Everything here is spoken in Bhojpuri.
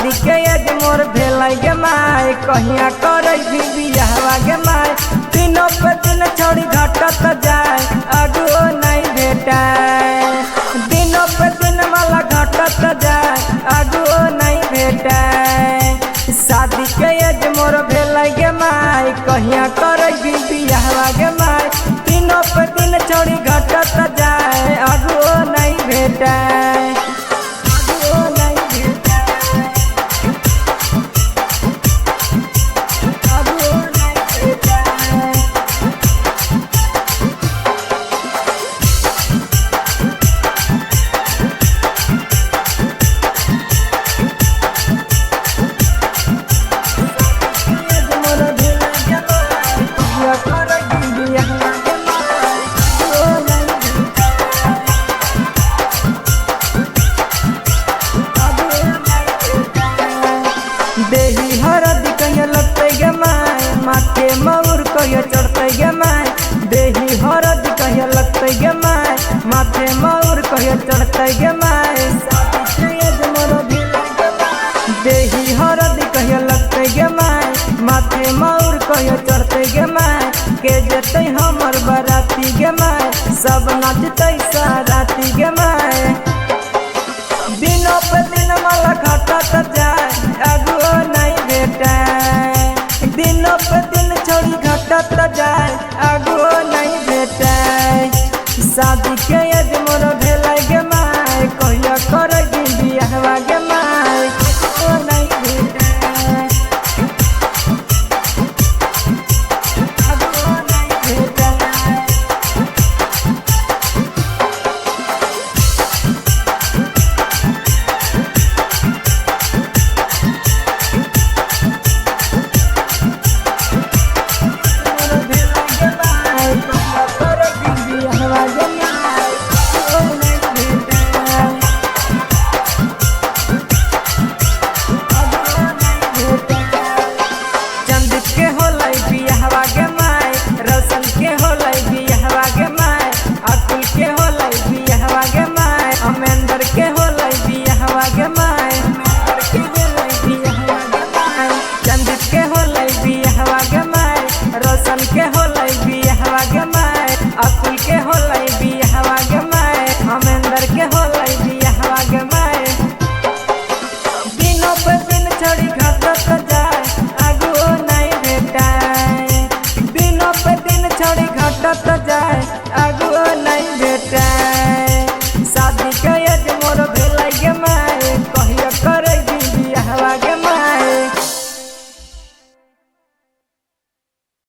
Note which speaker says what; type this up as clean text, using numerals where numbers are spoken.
Speaker 1: शादी के एज मोर भेलै गे माय कहिया करे बियाहवा गे माय दिनों पे दिन छोड़ी घटत जाए अगुओ नहीं भेटाए दिनों पे दिन वाला घटत जाए अगुओ नहीं भेटाए शादी के एज मोर भेलै गे माय कहिया करे बियाहवा गे माय दिनों पे दिन छोड़ी घटत जाए अगुओ नहीं भेटाए देही हरद कहिया लगते गे माय माथे मऊर कहिया चढ़ते गे माय देही हरद कहिया लगते गे माय माथे मऊर कहिया चढ़ते गे माय देही हरद कहिया लगते गे माय माथे मऊर कहिया चढ़ते गे माय के जते हमर बराती गे माय सब नाचते साराती गे माय दिनों पे दिन माला घटत जाए अगुओ नहीं भेटाए दिनों पे दिन छोड़ी घटत जाए अगुओ नहीं भेटाए शादी के